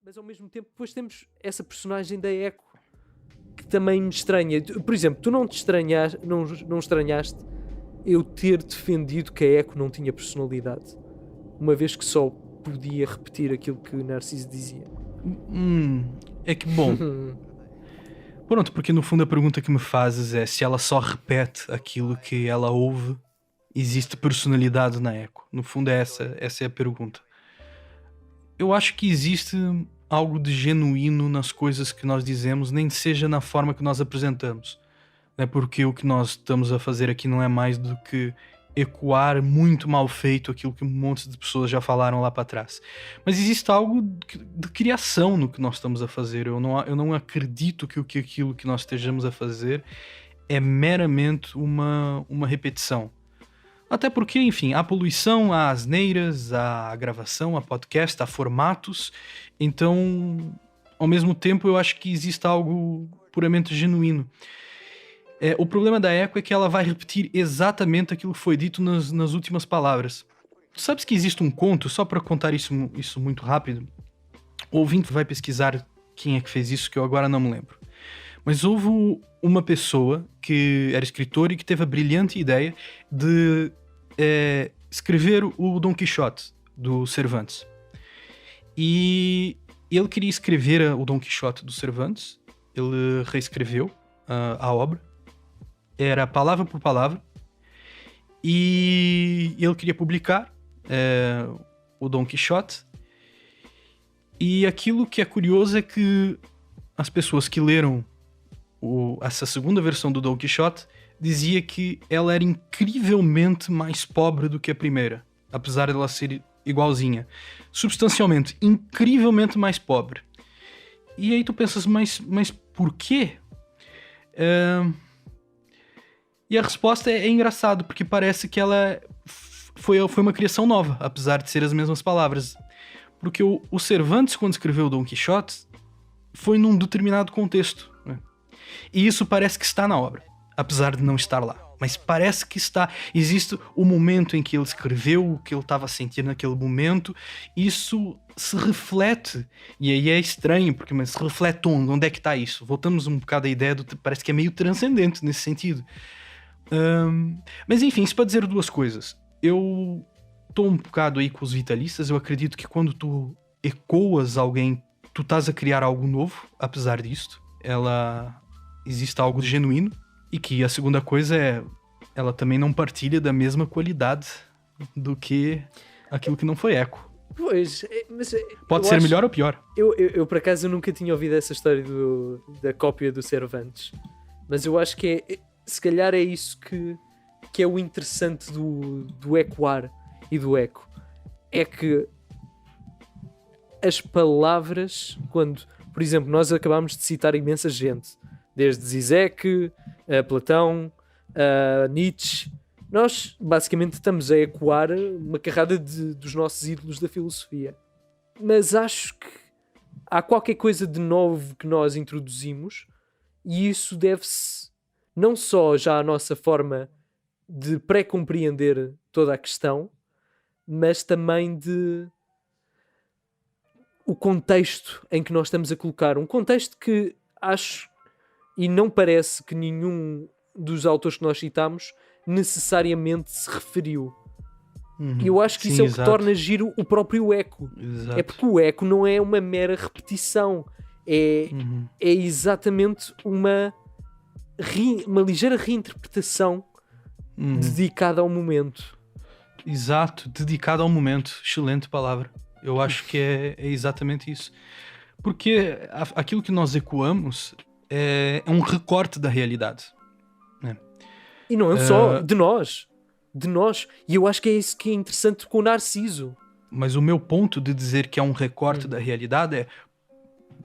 Mas ao mesmo tempo depois temos essa personagem da Echo que também me estranha. Por exemplo, tu não estranhaste eu ter defendido que a Echo não tinha personalidade, uma vez que só podia repetir aquilo que o Narciso dizia. É que bom. Pronto, porque no fundo a pergunta que me fazes é se ela só repete aquilo que ela ouve, existe personalidade na Echo. No fundo essa é a pergunta. Eu acho que existe algo de genuíno nas coisas que nós dizemos, nem seja na forma que nós apresentamos. Né? Porque o que nós estamos a fazer aqui não é mais do que ecoar muito mal feito aquilo que um monte de pessoas já falaram lá para trás. Mas existe algo de criação no que nós estamos a fazer. Eu não acredito que aquilo que nós estejamos a fazer é meramente uma repetição. Até porque, enfim, há poluição, há asneiras, há gravação, há podcast, há formatos. Então, ao mesmo tempo, eu acho que existe algo puramente genuíno. O problema da Echo é que ela vai repetir exatamente aquilo que foi dito nas últimas palavras. Tu sabes que existe um conto, só para contar isso muito rápido? O ouvinte vai pesquisar quem é que fez isso, que eu agora não me lembro. Mas houve uma pessoa que era escritor e que teve a brilhante ideia de escrever o Dom Quixote do Cervantes. E ele queria escrever o Dom Quixote do Cervantes. Ele reescreveu a obra. Era palavra por palavra. E ele queria publicar o Dom Quixote. E aquilo que é curioso é que as pessoas que leram essa segunda versão do Dom Quixote dizia que ela era incrivelmente mais pobre do que a primeira, apesar de ela ser igualzinha. Substancialmente, incrivelmente mais pobre. E aí tu pensas, mas por quê? E a resposta é engraçado, porque parece que ela foi uma criação nova, apesar de ser as mesmas palavras. Porque o Cervantes, quando escreveu o Dom Quixote, foi num determinado contexto. Né? E isso parece que está na obra, apesar de não estar lá. Mas parece que está. Existe o momento em que ele escreveu, o que ele estava sentindo naquele momento. Isso se reflete. E aí é estranho, porque mas se reflete onde é que está isso? Voltamos um bocado à ideia parece que é meio transcendente nesse sentido. Mas enfim, isso para dizer duas coisas. Eu estou um bocado aí com os vitalistas. Eu acredito que quando tu ecoas alguém, tu estás a criar algo novo, apesar disto. Existe algo de genuíno. E que a segunda coisa é, ela também não partilha da mesma qualidade do que aquilo que não foi eco. Pois, mas pode ser melhor ou pior. Eu por acaso nunca tinha ouvido essa história da cópia do Cervantes. Mas eu acho que se calhar é isso que é o interessante do ecoar e do eco. É que as palavras, quando, por exemplo, nós acabámos de citar imensa gente, desde Zizek, Platão, Nietzsche, nós basicamente estamos a ecoar uma carrada dos nossos ídolos da filosofia. Mas acho que há qualquer coisa de novo que nós introduzimos, e isso deve-se não só já à nossa forma de pré-compreender toda a questão, mas também de o contexto em que nós estamos a colocar. Um contexto que acho e não parece que nenhum dos autores que nós citamos necessariamente se referiu. E eu acho que isso é o que torna giro o próprio eco. Exato. É porque o eco não é uma mera repetição. É exatamente uma ligeira reinterpretação dedicada ao momento. Exato, dedicada ao momento. Excelente palavra. Eu acho que é exatamente isso. Porque aquilo que nós ecoamos é um recorte da realidade. Né? E não é só de nós. De nós. E eu acho que é isso que é interessante com o Narciso. Mas o meu ponto de dizer que é um recorte da realidade é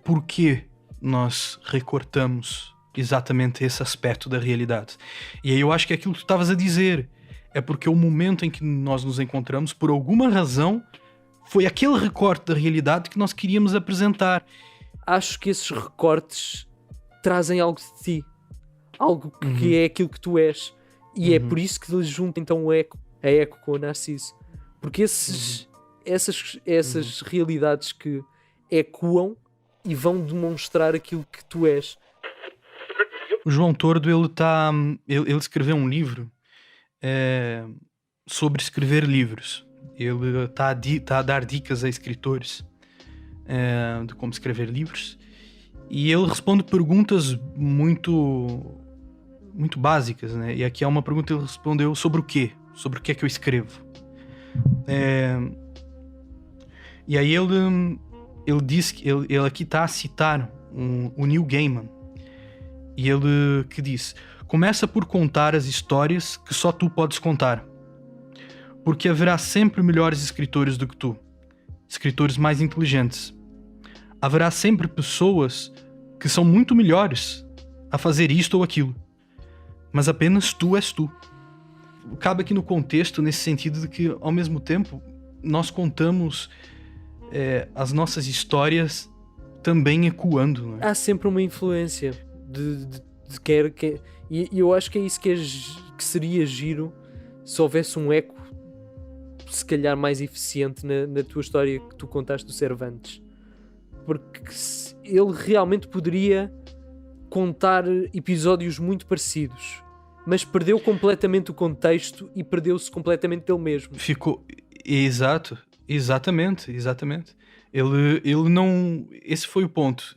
por que nós recortamos exatamente esse aspecto da realidade. E aí eu acho que é aquilo que tu estavas a dizer. É porque o momento em que nós nos encontramos, por alguma razão, foi aquele recorte da realidade que nós queríamos apresentar. Acho que esses recortes trazem algo de ti. Algo que é aquilo que tu és. E é por isso que eles juntam então a eco com o Narciso. Porque essas realidades que ecoam e vão demonstrar aquilo que tu és. O João Tordo, ele escreveu um livro sobre escrever livros. Ele está a dar dicas a escritores de como escrever livros. E ele responde perguntas muito básicas, né? E aqui é uma pergunta que ele respondeu sobre o quê? Sobre o que é que eu escrevo. E aí ele disse que ele aqui está a citar o Neil Gaiman. E ele que disse: começa por contar as histórias que só tu podes contar. Porque haverá sempre melhores escritores do que tu. Escritores mais inteligentes. Haverá sempre pessoas que são muito melhores a fazer isto ou aquilo. Mas apenas tu és tu. Cabe aqui no contexto, nesse sentido de que, ao mesmo tempo, nós contamos as nossas histórias também ecoando. Não é? Há sempre uma influência e eu acho que é isso que seria giro se houvesse um eco, se calhar mais eficiente na tua história que tu contaste do Cervantes. Porque ele realmente poderia contar episódios muito parecidos, mas perdeu completamente o contexto e perdeu-se completamente dele mesmo. Ficou... Exatamente. Ele não... Esse foi o ponto.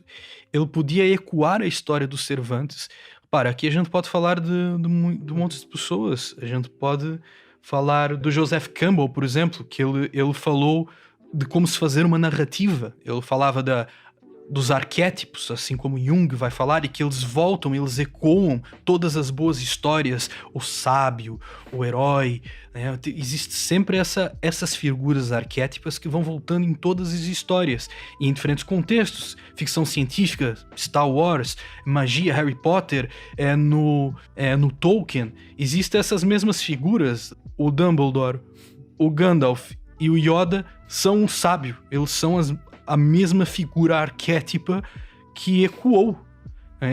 Ele podia ecoar a história do Cervantes. Repara, aqui a gente pode falar de montes de pessoas. A gente pode falar do Joseph Campbell, por exemplo, que ele falou de como se fazer uma narrativa. Ele falava dos arquétipos, assim como Jung vai falar, e que eles voltam, eles ecoam todas as boas histórias, o sábio, o herói, né? Existe sempre essas figuras arquétipas que vão voltando em todas as histórias, e em diferentes contextos, ficção científica, Star Wars, magia, Harry Potter, no Tolkien, existem essas mesmas figuras. O Dumbledore, o Gandalf e o Yoda são um sábio, eles são a mesma figura arquétipa que ecoou.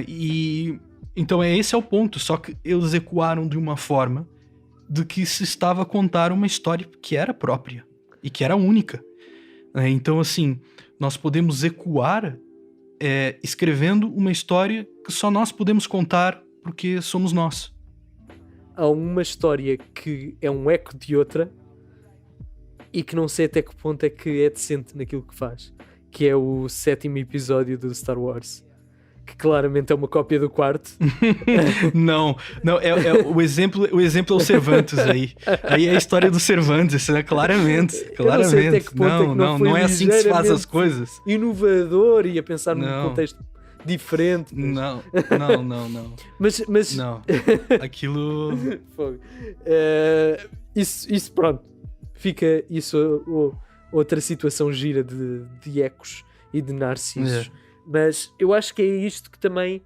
E então esse é o ponto, só que eles ecoaram de uma forma de que se estava a contar uma história que era própria e que era única. Então, assim, nós podemos ecoar escrevendo uma história que só nós podemos contar porque somos nós. Há uma história que é um eco de outra e que não sei até que ponto é que é decente naquilo que faz, que é o 7º episódio do Star Wars, que claramente é uma cópia do 4º. Não, o exemplo é o Cervantes aí. Aí é a história do Cervantes, né? Claramente. Não sei até que ponto é que não é assim que se faz as coisas. Inovador e a pensar num contexto diferente. Não. Mas não. Aquilo... Isso pronto. Fica isso outra situação gira de ecos e de narcisos. Mas eu acho que é isto que também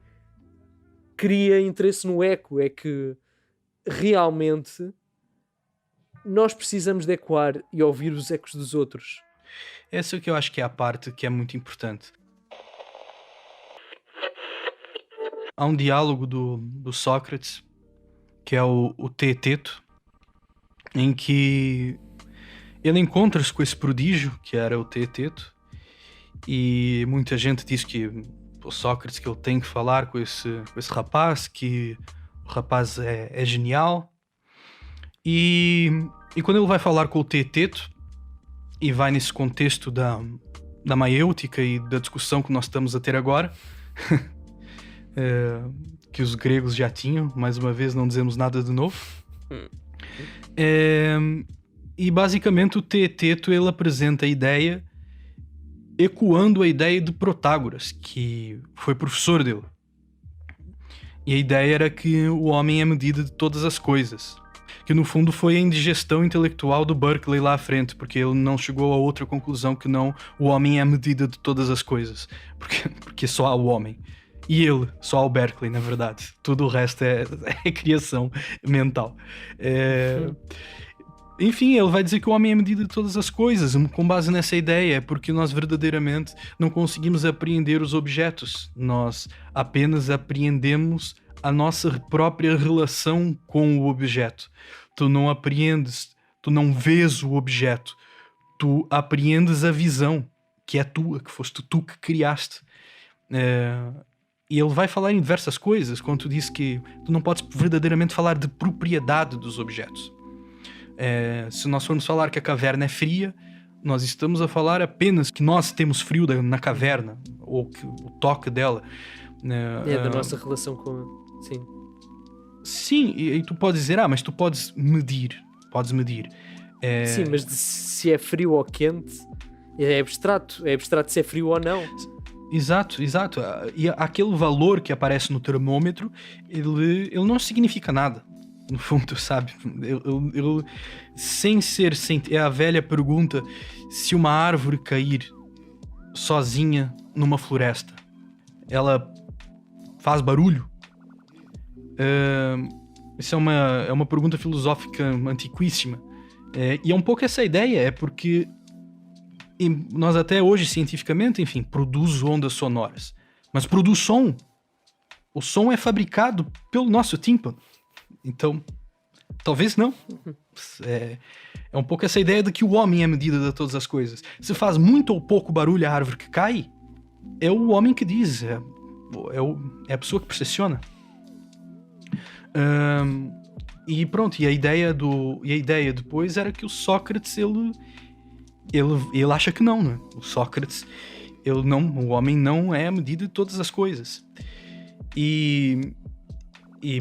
cria interesse no eco, é que realmente nós precisamos de ecoar e ouvir os ecos dos outros. Essa é o que eu acho que é a parte que é muito importante. Há um diálogo do Sócrates, que é o Teeteto, em que ele encontra-se com esse prodígio, que era o Teeteto, e muita gente diz que o Sócrates, que ele tem que falar com esse rapaz, que o rapaz é genial. E quando ele vai falar com o Teeteto, e vai nesse contexto da maiêutica e da discussão que nós estamos a ter agora, que os gregos já tinham, mais uma vez não dizemos nada de novo. E basicamente o Teeteto, ele apresenta a ideia, ecoando a ideia de Protágoras, que foi professor dele. E a ideia era que o homem é a medida de todas as coisas. Que no fundo foi a indigestão intelectual do Berkeley lá à frente, porque ele não chegou a outra conclusão que não o homem é a medida de todas as coisas. Porque só há o homem. E ele, só há o Berkeley, na verdade. Tudo o resto é criação mental. Enfim, ele vai dizer que o homem é a medida de todas as coisas, com base nessa ideia, é porque nós verdadeiramente não conseguimos apreender os objetos, nós apenas apreendemos a nossa própria relação com o objeto. Tu não apreendes, tu não vês o objeto, tu apreendes a visão, que é tua, que foste tu que criaste. E ele vai falar em diversas coisas, quando tu disse que tu não podes verdadeiramente falar de propriedade dos objetos. Se nós formos falar que a caverna é fria, nós estamos a falar apenas que nós temos frio na caverna, ou que o toque dela. Da nossa relação com... Sim. Sim, e tu podes dizer, mas tu podes medir. Sim, mas se é frio ou quente, é abstrato se é frio ou não. Exato. E aquele valor que aparece no termômetro, ele não significa nada, no fundo, sabe? Ele, é a velha pergunta: se uma árvore cair sozinha numa floresta, ela faz barulho? Isso é uma pergunta filosófica antiquíssima. E é um pouco essa ideia, é porque nós até hoje, cientificamente, enfim, produz ondas sonoras. Mas produz som. O som é fabricado pelo nosso tímpano. Então, talvez não. É um pouco essa ideia de que o homem é a medida de todas as coisas. Se faz muito ou pouco barulho a árvore que cai, é o homem que diz. É a pessoa que percepciona. E pronto, e a ideia depois era que o Sócrates, ele acha que não, né? O Sócrates, o homem não é a medida de todas as coisas. E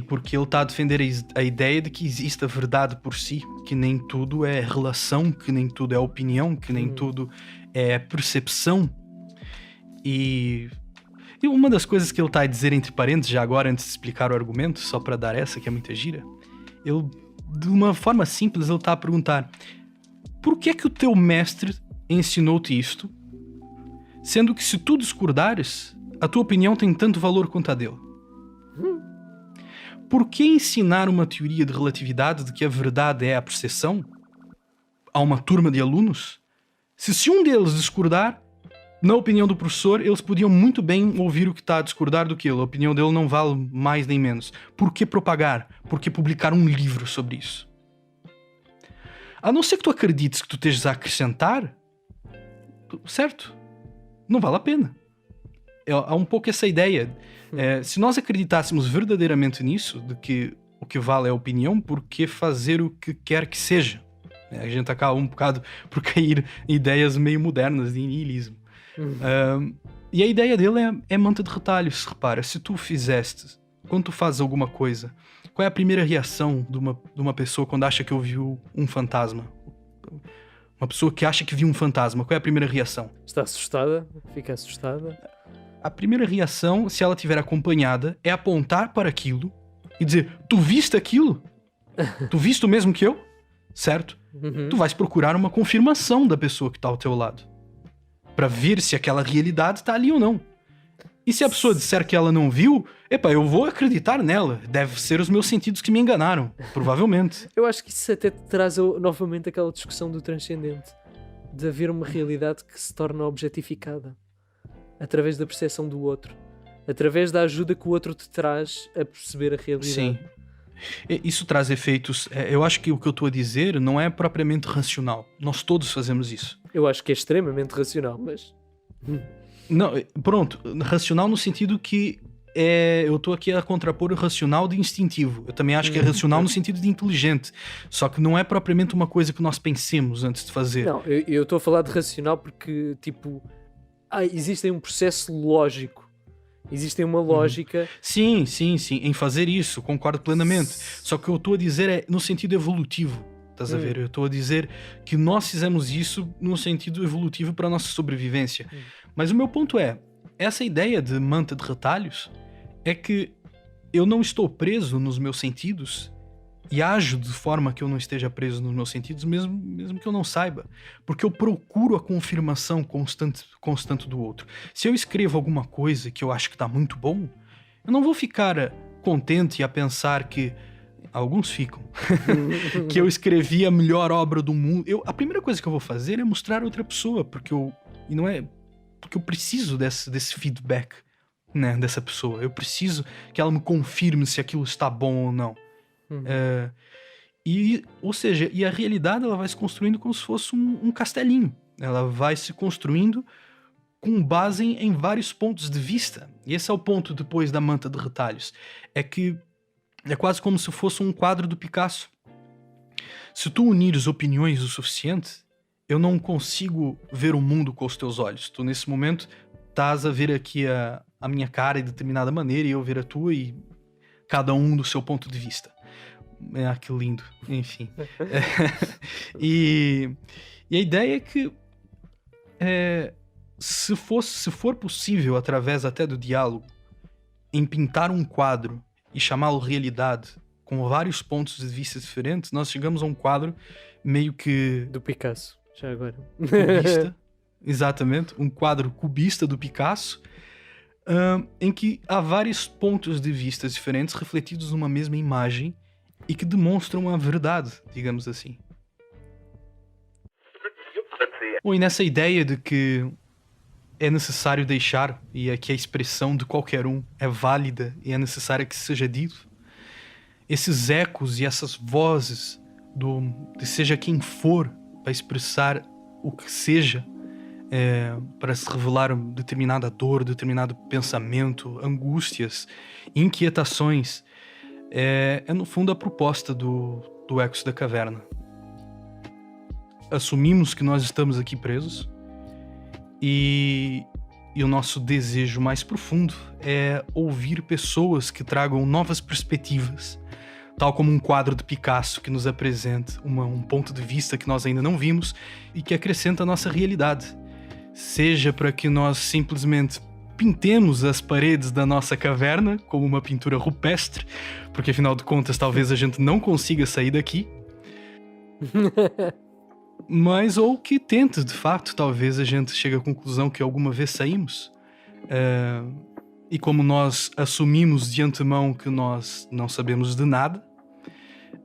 porque ele está a defender a ideia de que existe a verdade por si, que nem tudo é relação, que nem tudo é opinião, que nem tudo é percepção. E uma das coisas que ele está a dizer entre parênteses, já agora, antes de explicar o argumento, só para dar essa, que é muita gira, de uma forma simples, ele está a perguntar: por que é que o teu mestre ensinou-te isto, sendo que se tu discordares, a tua opinião tem tanto valor quanto a dele? Por que ensinar uma teoria de relatividade de que a verdade é a percepção a uma turma de alunos, se um deles discordar, na opinião do professor, eles podiam muito bem ouvir o que está a discordar do que ele. A opinião dele não vale mais nem menos. Por que propagar? Por que publicar um livro sobre isso? A não ser que tu acredites que tu estejas a acrescentar, certo? Não vale a pena. Há um pouco essa ideia. Se nós acreditássemos verdadeiramente nisso, de que o que vale é a opinião, por que fazer o que quer que seja? A gente acaba um bocado por cair em ideias meio modernas de niilismo. E a ideia dele é manta de retalhos. Repara, se tu fizeste, quando tu fazes alguma coisa, qual é a primeira reação de uma pessoa quando acha que ouviu um fantasma? Uma pessoa que acha que viu um fantasma, qual é a primeira reação? Está assustada, fica assustada. A primeira reação, se ela estiver acompanhada, é apontar para aquilo e dizer: tu viste aquilo? Tu viste o mesmo que eu? Certo? Tu vais procurar uma confirmação da pessoa que está ao teu lado, para ver se aquela realidade está ali ou não. E se a pessoa disser que ela não viu, eu vou acreditar nela. Deve ser os meus sentidos que me enganaram, provavelmente. Eu acho que isso até te traz novamente aquela discussão do transcendente, de haver uma realidade que se torna objetificada através da percepção do outro, através da ajuda que o outro te traz a perceber a realidade. Sim. Isso traz efeitos. Eu acho que o que eu estou a dizer não é propriamente racional. Nós todos fazemos isso. Eu acho que é extremamente racional, mas... Não, pronto. Racional no sentido que eu estou aqui a contrapor o racional de instintivo. Eu também acho que é racional no sentido de inteligente. Só que não é propriamente uma coisa que nós pensemos antes de fazer. Não, eu estou a falar de racional porque, tipo... existe um processo lógico. Existe uma lógica... Sim, em fazer isso, concordo plenamente. Só que o que eu estou a dizer é no sentido evolutivo, estás a ver? Eu estou a dizer que nós fizemos isso no sentido evolutivo para a nossa sobrevivência. Mas o meu ponto é, essa ideia de manta de retalhos é que eu não estou preso nos meus sentidos e ajo de forma que eu não esteja preso nos meus sentidos, mesmo que eu não saiba. Porque eu procuro a confirmação constante do outro. Se eu escrevo alguma coisa que eu acho que está muito bom, eu não vou ficar contente e a pensar que... Alguns ficam. Que eu escrevi a melhor obra do mundo. A primeira coisa que eu vou fazer é mostrar a outra pessoa, porque eu preciso desse feedback, né, dessa pessoa. Eu preciso que ela me confirme se aquilo está bom ou não. Ou seja, a realidade ela vai se construindo como se fosse um castelinho. Ela vai se construindo com base em vários pontos de vista. E esse é o ponto depois da manta de retalhos. É que é quase como se fosse um quadro do Picasso. Se tu unires opiniões o suficiente, eu não consigo ver o mundo com os teus olhos. Tu, nesse momento, estás a ver aqui a minha cara de determinada maneira e eu ver a tua e cada um do seu ponto de vista. Que lindo. Enfim. E a ideia é que se for possível, através até do diálogo, em pintar um quadro e chamá-lo realidade com vários pontos de vista diferentes, nós chegamos a um quadro meio que Do Picasso, já agora. cubista. Exatamente, um quadro cubista do Picasso, em que há vários pontos de vista diferentes refletidos numa mesma imagem e que demonstram a verdade, digamos assim. Bom, e nessa ideia de que é necessário deixar e que a expressão de qualquer um é válida e é necessário que seja dito, esses ecos e essas vozes de seja quem for para expressar o que seja, para se revelar determinada dor, determinado pensamento, angústias, inquietações, é no fundo a proposta do Ecos da Caverna. Assumimos que nós estamos aqui presos e o nosso desejo mais profundo é ouvir pessoas que tragam novas perspectivas, tal como um quadro de Picasso que nos apresenta um ponto de vista que nós ainda não vimos e que acrescenta a nossa realidade. Seja para que nós simplesmente pintemos as paredes da nossa caverna como uma pintura rupestre, porque afinal de contas talvez a gente não consiga sair daqui, mas ou que tente, de facto, talvez a gente chegue à conclusão que alguma vez saímos. E como nós assumimos de antemão que nós não sabemos de nada,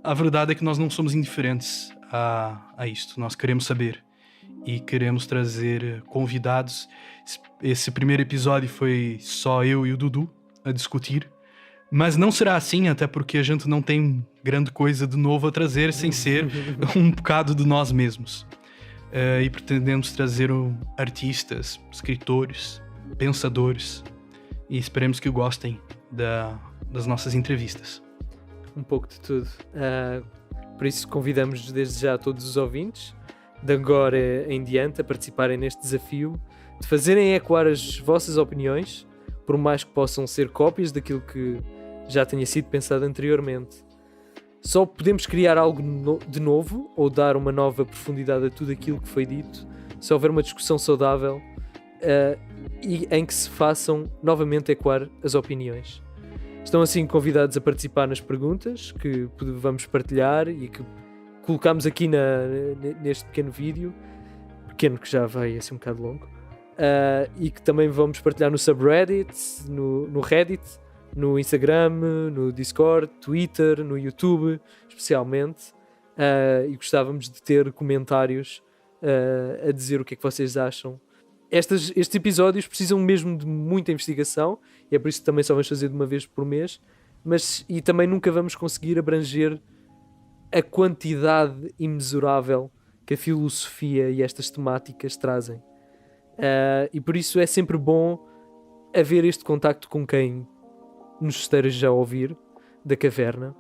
a verdade é que nós não somos indiferentes a isto. Nós queremos saber e queremos trazer convidados. Esse primeiro episódio foi só eu e o Dudu a discutir, mas não será assim, até porque a gente não tem grande coisa de novo a trazer sem ser um bocado de nós mesmos. E pretendemos trazer artistas, escritores, pensadores, e esperemos que gostem das nossas entrevistas. Um pouco de tudo. Por isso convidamos desde já todos os ouvintes, de agora em diante, a participarem neste desafio, de fazerem ecoar as vossas opiniões, por mais que possam ser cópias daquilo que já tenha sido pensado anteriormente. Só podemos criar algo de novo ou dar uma nova profundidade a tudo aquilo que foi dito se houver uma discussão saudável e em que se façam novamente ecoar as opiniões. Estão assim convidados a participar nas perguntas que vamos partilhar e que colocamos aqui neste pequeno vídeo, pequeno que já vai assim um bocado longo, e que também vamos partilhar no subreddit, no Reddit, no Instagram, no Discord, Twitter, no YouTube, especialmente, e gostávamos de ter comentários a dizer o que é que vocês acham. Estes episódios precisam mesmo de muita investigação, e é por isso que também só vamos fazer de uma vez por mês, e também nunca vamos conseguir abranger a quantidade imensurável que a filosofia e estas temáticas trazem. E por isso é sempre bom haver este contacto com quem nos esteja a ouvir da caverna.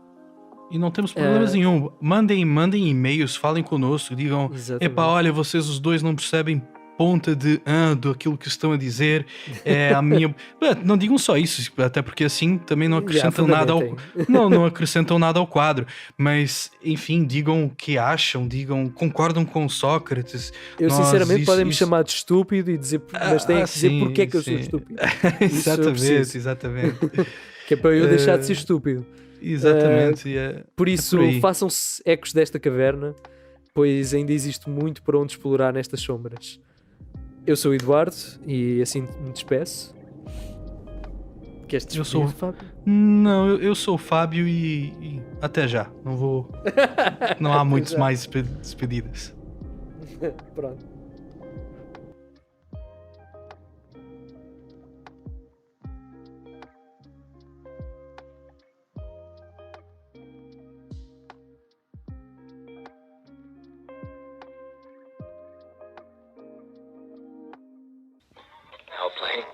E não temos problemas nenhum. Mandem e-mails, falem connosco, digam: epá, olha, vocês os dois não percebem ponta do aquilo que estão a dizer. É a minha. Não digam só isso, até porque assim também não acrescentam nada não acrescentam nada ao quadro. Mas, enfim, digam o que acham, concordam com Sócrates. Sinceramente podem me chamar de estúpido e dizer, mas têm que dizer porque é que eu sou estúpido. Exatamente. Que é para eu deixar de ser estúpido. Exatamente. Por isso, façam-se ecos desta caverna, pois ainda existe muito para onde explorar nestas sombras. Eu sou o Eduardo e assim me despeço. Queres despedir, eu sou Fábio? Não, eu sou o Fábio e até já. Não vou. Não há muitas mais despedidas. Pronto. plane.